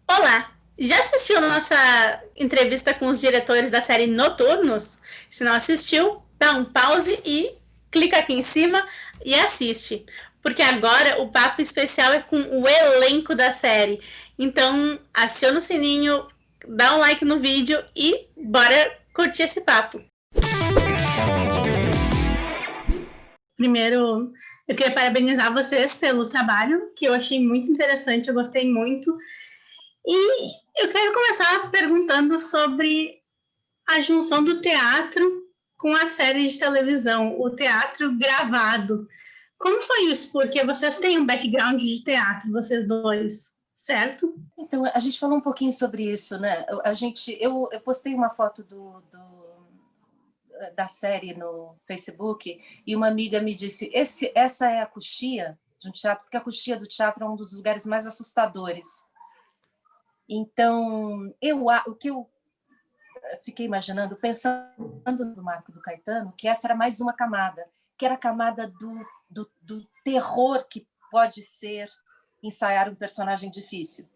Olá! Já assistiu nossa entrevista com os diretores da série Noturnos? Se não assistiu, dá um pause e clica aqui em cima e assiste. Porque agora o papo especial é com o elenco da série. Então, aciona o sininho, dá um like no vídeo e bora curtir esse papo. Primeiro, eu queria parabenizar vocês pelo trabalho, que eu achei muito interessante, eu gostei muito. E eu quero começar perguntando sobre a junção do teatro com a série de televisão, o teatro gravado. Como foi isso? Porque vocês têm um background de teatro, vocês dois, certo? Então, a gente falou um pouquinho sobre isso, né? Eu postei uma foto da série no Facebook e uma amiga me disse, essa é a coxia de um teatro, porque a coxia do teatro é um dos lugares mais assustadores. Então, o que eu fiquei imaginando, pensando no Marco do Caetano, que essa era mais uma camada, que era a camada do terror que pode ser ensaiar um personagem difícil,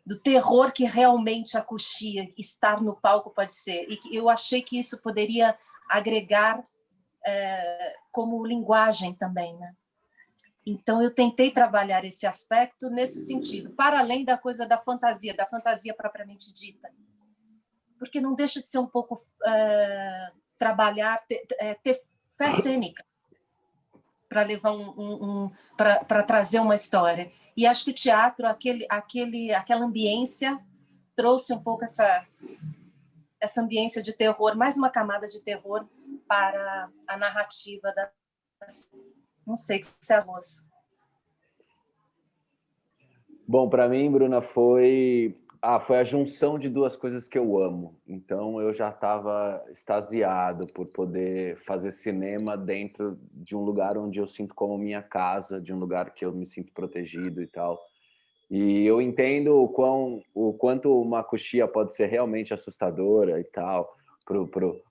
do terror que realmente a coxia, estar no palco pode ser. E eu achei que isso poderia agregar como linguagem também, né? Então, eu tentei trabalhar esse aspecto nesse sentido, para além da coisa da fantasia propriamente dita. Porque não deixa de ser um pouco trabalhar, ter fé cênica para levar para trazer uma história. E acho que o teatro, aquela ambiência, trouxe um pouco essa ambiência de terror, mais uma camada de terror para a narrativa da... Não sei se é a moça. Bom, para mim, Bruna, foi a junção de duas coisas que eu amo. Então, eu já estava extasiado por poder fazer cinema dentro de um lugar onde eu sinto como minha casa, de um lugar que eu me sinto protegido e tal. E eu entendo o quanto uma coxia pode ser realmente assustadora e tal,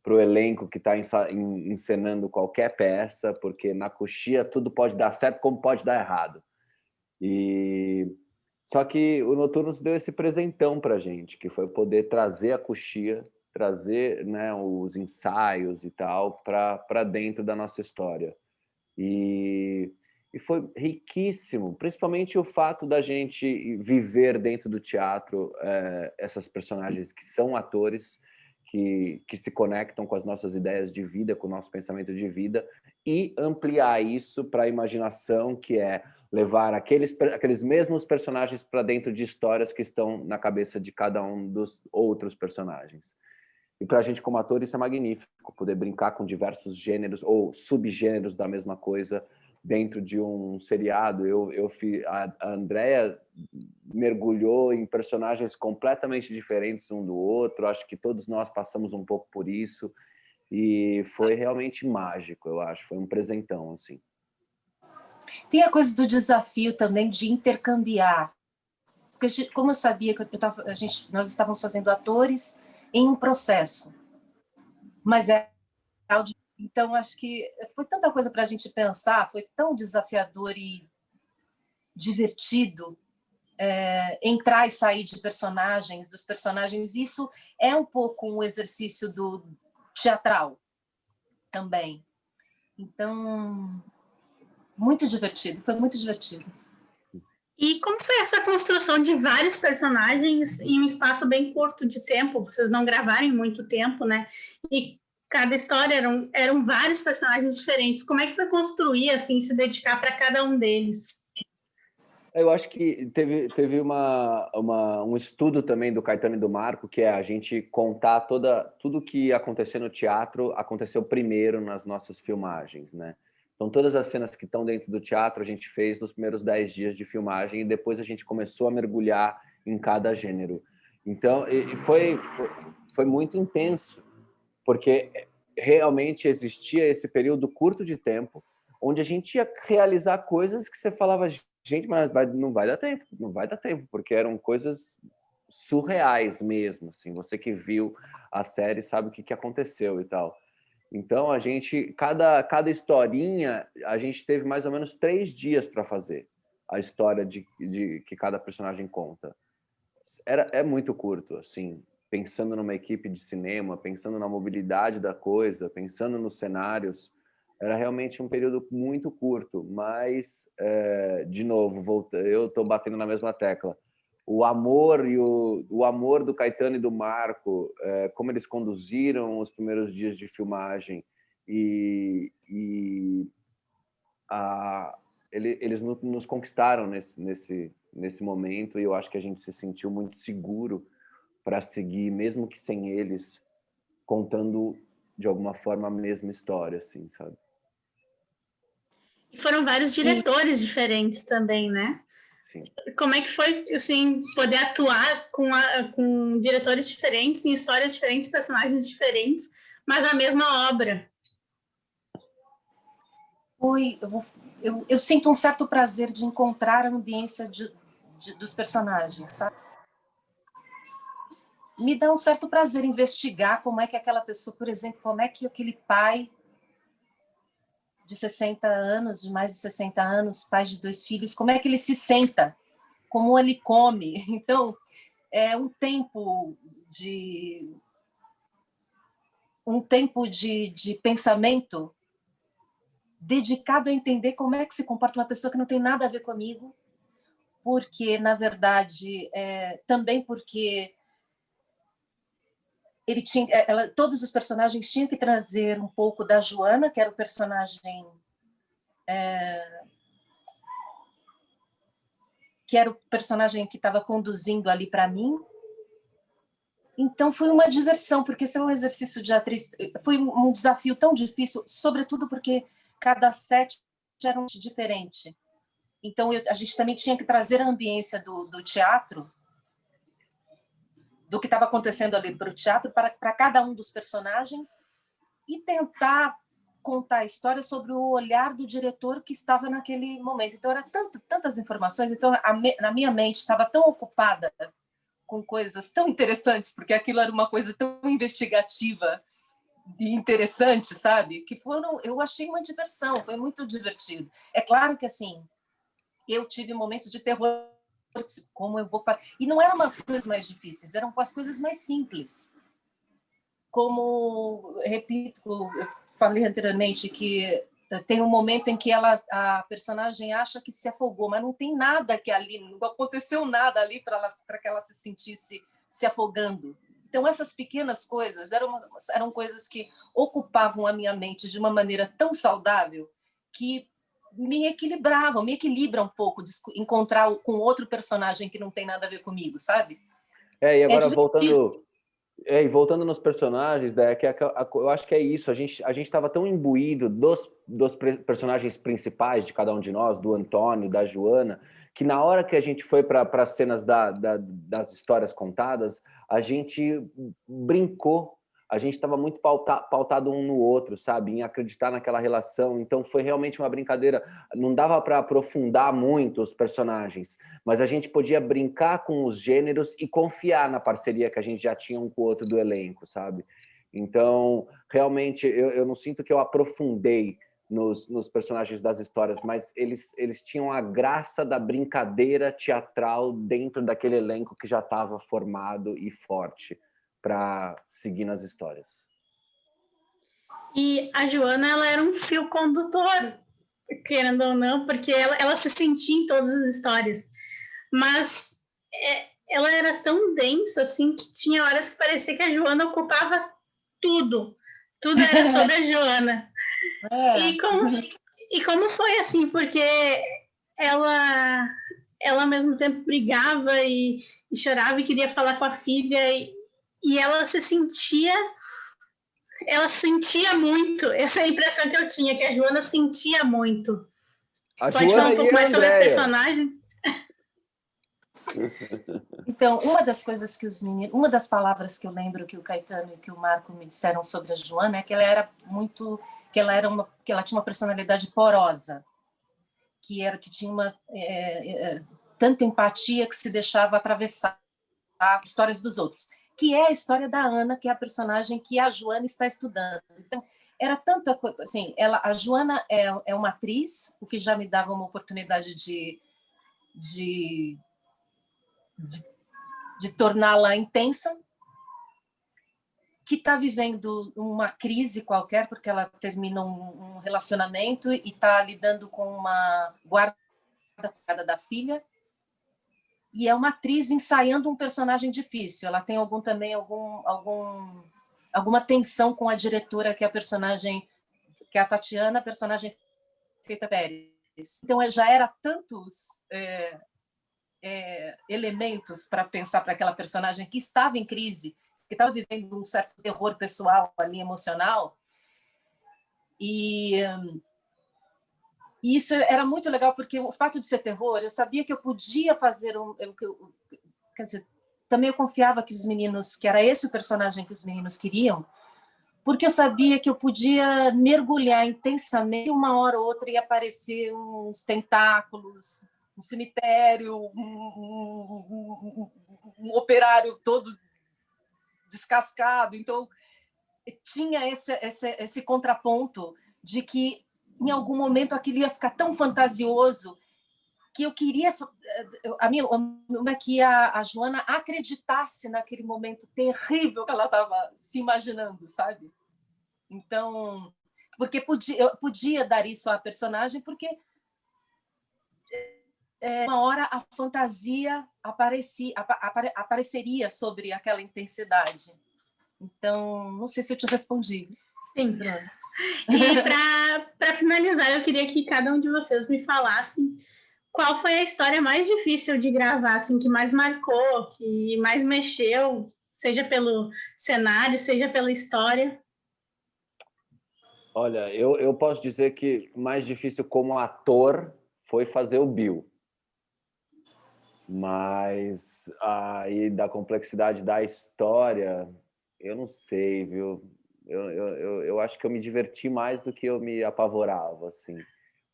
pro elenco que está encenando qualquer peça, porque na coxia tudo pode dar certo como pode dar errado. Só que o Noturnos deu esse presentão para a gente, que foi poder trazer a coxia, trazer, né, os ensaios e tal para dentro da nossa história. E foi riquíssimo, principalmente o fato da gente viver dentro do teatro essas personagens que são atores, que se conectam com as nossas ideias de vida, com o nosso pensamento de vida, e ampliar isso para a imaginação, que é levar aqueles mesmos personagens para dentro de histórias que estão na cabeça de cada um dos outros personagens. E para a gente, como ator, isso é magnífico, poder brincar com diversos gêneros ou subgêneros da mesma coisa dentro de um seriado. A Andrea mergulhou em personagens completamente diferentes um do outro. Acho que todos nós passamos um pouco por isso. E foi realmente mágico, eu acho. Foi um presentão, assim. Tem a coisa do desafio também de intercambiar. Porque, como eu sabia que nós estávamos fazendo atores em um processo, mas então acho que foi tanta coisa para a gente pensar, foi tão desafiador e divertido entrar e sair dos personagens. Isso é um pouco um exercício do teatral também. Então, muito divertido, foi muito divertido. E como foi essa construção de vários personagens em um espaço bem curto de tempo? Vocês não gravaram em muito tempo, né? E cada história eram vários personagens diferentes. Como é que foi construir, assim, se dedicar para cada um deles? Eu acho que teve um estudo também do Caetano e do Marco, que é a gente contar tudo que aconteceu no teatro, aconteceu primeiro nas nossas filmagens, né? Então, todas as cenas que estão dentro do teatro, a gente fez nos primeiros 10 dias de filmagem e depois a gente começou a mergulhar em cada gênero. Então, foi muito intenso, porque realmente existia esse período curto de tempo onde a gente ia realizar coisas que você falava, gente, mas não vai dar tempo, porque eram coisas surreais mesmo, assim, você que viu a série sabe o que aconteceu e tal. Então, a gente, cada historinha, a gente teve mais ou menos 3 dias para fazer a história de que cada personagem conta. é muito curto, assim, pensando numa equipe de cinema, pensando na mobilidade da coisa, pensando nos cenários, era realmente um período muito curto, mas, de novo, eu estou batendo na mesma tecla. O amor o amor do Caetano e do Marco, como eles conduziram os primeiros dias de filmagem eles nos conquistaram nesse momento, e eu acho que a gente se sentiu muito seguro para seguir, mesmo que sem eles, contando de alguma forma a mesma história, assim, sabe? E foram vários diretores diferentes também, né? Sim. Como é que foi, assim, poder atuar com diretores diferentes, em histórias diferentes, personagens diferentes, mas a mesma obra? Eu sinto um certo prazer de encontrar a ambiência dos personagens, sabe? Me dá um certo prazer investigar como é que aquela pessoa, por exemplo, como é que aquele pai de 60 anos, de mais de 60 anos, pai de 2 filhos, como é que ele se senta, como ele come. Então, é um tempo de pensamento dedicado a entender como é que se comporta uma pessoa que não tem nada a ver comigo, porque, na verdade, também porque todos os personagens tinham que trazer um pouco da Joana, que era o personagem que estava conduzindo ali para mim. Então foi uma diversão, porque esse é um exercício de atriz, foi um desafio tão difícil, sobretudo porque cada set era um diferente. Então a gente também tinha que trazer a ambiência do teatro, do que estava acontecendo ali para o teatro, para cada um dos personagens, e tentar contar a história sobre o olhar do diretor que estava naquele momento. Então era tantas informações, então na minha mente estava tão ocupada com coisas tão interessantes, porque aquilo era uma coisa tão investigativa e interessante, sabe? Eu achei uma diversão, foi muito divertido. É claro que, assim, eu tive momentos de terror, como eu vou fazer. E não eram as coisas mais difíceis, eram as coisas mais simples. Como, repito, eu falei anteriormente que tem um momento em que a personagem acha que se afogou, mas não tem nada que ali, não aconteceu nada ali para que ela se sentisse se afogando. Então, essas pequenas coisas eram coisas que ocupavam a minha mente de uma maneira tão saudável que me equilibra um pouco de encontrar com outro personagem que não tem nada a ver comigo, sabe? E agora voltando nos personagens, eu acho que é isso. A gente estava tão imbuído dos personagens principais de cada um de nós, do Antônio, da Joana, que na hora que a gente foi para as cenas das histórias contadas, a gente brincou. A gente estava muito pautado um no outro, sabe? Em acreditar naquela relação. Então foi realmente uma brincadeira. Não dava para aprofundar muito os personagens, mas a gente podia brincar com os gêneros e confiar na parceria que a gente já tinha um com o outro do elenco, sabe? Então, realmente, eu não sinto que eu aprofundei nos personagens das histórias, mas eles tinham a graça da brincadeira teatral dentro daquele elenco que já estava formado e forte para seguir nas histórias. E a Joana, ela era um fio condutor, querendo ou não, porque ela se sentia em todas as histórias. Mas ela era tão densa, assim, que tinha horas que parecia que a Joana ocupava tudo. Tudo era sobre a Joana. E como foi, assim, porque ela ao mesmo tempo brigava e chorava e queria falar com a filha e ela sentia muito. Essa é a impressão que eu tinha, que a Joana sentia muito. Pode falar um pouco mais sobre a personagem? Então, uma das palavras que eu lembro que o Caetano e que o Marco me disseram sobre a Joana é que ela era que ela tinha uma personalidade porosa, que tinha tanta empatia que se deixava atravessar as histórias dos outros, que é a história da Ana, que é a personagem que a Joana está estudando. Então, era tanta coisa, assim, a Joana é uma atriz, o que já me dava uma oportunidade de de torná-la intensa, que está vivendo uma crise qualquer, porque ela termina um relacionamento e está lidando com uma guarda da filha, e é uma atriz ensaiando um personagem difícil. Ela tem alguma tensão com a diretora, que é a personagem, que é a Tatiana, a personagem feita Pérez. Então, já era tantos elementos para pensar para aquela personagem que estava em crise, que estava vivendo um certo terror pessoal ali, emocional. E isso era muito legal, porque o fato de ser terror, eu sabia que eu podia fazer quer dizer, também eu confiava que os meninos, que era esse o personagem que os meninos queriam, porque eu sabia que eu podia mergulhar intensamente, uma hora ou outra ia aparecer uns tentáculos, um cemitério, um operário todo descascado. Então, tinha esse contraponto de que, em algum momento, aquilo ia ficar tão fantasioso que eu queria que a Joana acreditasse naquele momento terrível que ela estava se imaginando, sabe? Então, porque eu podia dar isso à personagem, porque uma hora a fantasia apareceria sobre aquela intensidade. Então, não sei se eu te respondi. Sim. E para finalizar, eu queria que cada um de vocês me falasse qual foi a história mais difícil de gravar, assim, que mais marcou, que mais mexeu, seja pelo cenário, seja pela história. Olha, eu posso dizer que o mais difícil como ator foi fazer o Bill. Mas aí da complexidade da história, eu não sei, viu? Eu acho que eu me diverti mais do que eu me apavorava, assim.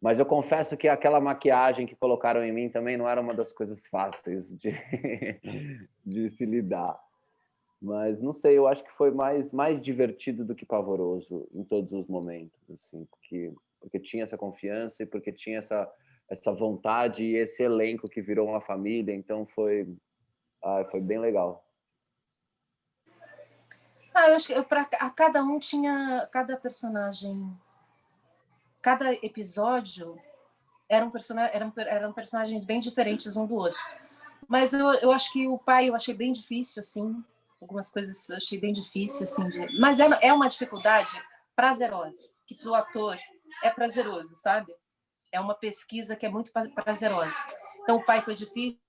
Mas eu confesso que aquela maquiagem que colocaram em mim também não era uma das coisas fáceis de se lidar. Mas não sei, eu acho que foi mais divertido do que pavoroso em todos os momentos, assim, porque tinha essa confiança e porque tinha essa vontade e esse elenco que virou uma família, então foi bem legal. Eu acho que a cada um tinha, cada personagem, cada episódio eram personagens bem diferentes um do outro. Mas eu acho que o pai eu achei bem difícil, assim, algumas coisas eu achei bem difícil, assim, mas é uma dificuldade prazerosa, que para o ator é prazeroso, sabe? É uma pesquisa que é muito prazerosa. Então, o pai foi difícil.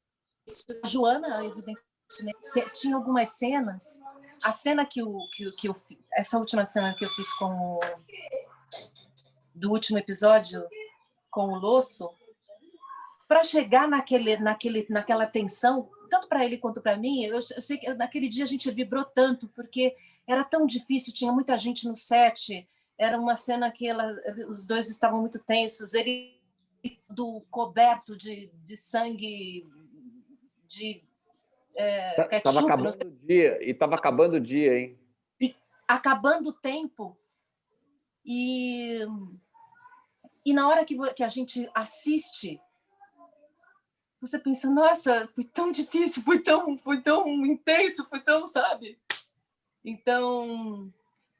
A Joana, evidentemente, tinha algumas cenas. A cena essa última cena que eu fiz do último episódio com o Losso, para chegar naquela tensão, tanto para ele quanto para mim, eu sei que naquele dia a gente vibrou tanto, porque era tão difícil, tinha muita gente no set, era uma cena que os dois estavam muito tensos, ele coberto de sangue, de Estava acabando o dia, e estava acabando o dia, hein? E acabando o tempo, e na hora que a gente assiste, você pensa, nossa, foi tão difícil, foi tão intenso, foi tão, sabe? Então,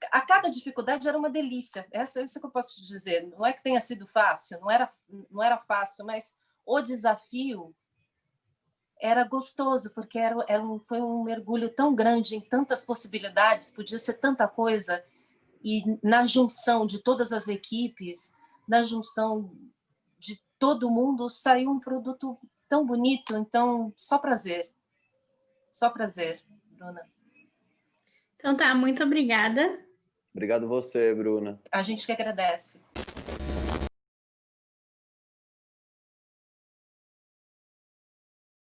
a cada dificuldade era uma delícia. Isso que eu posso te dizer. Não é que tenha sido fácil, não era fácil, mas o desafio era gostoso, porque foi um mergulho tão grande em tantas possibilidades, podia ser tanta coisa, e na junção de todas as equipes, na junção de todo mundo, saiu um produto tão bonito. Então, só prazer, Bruna. Então tá, muito obrigada. Obrigado você, Bruna. A gente que agradece.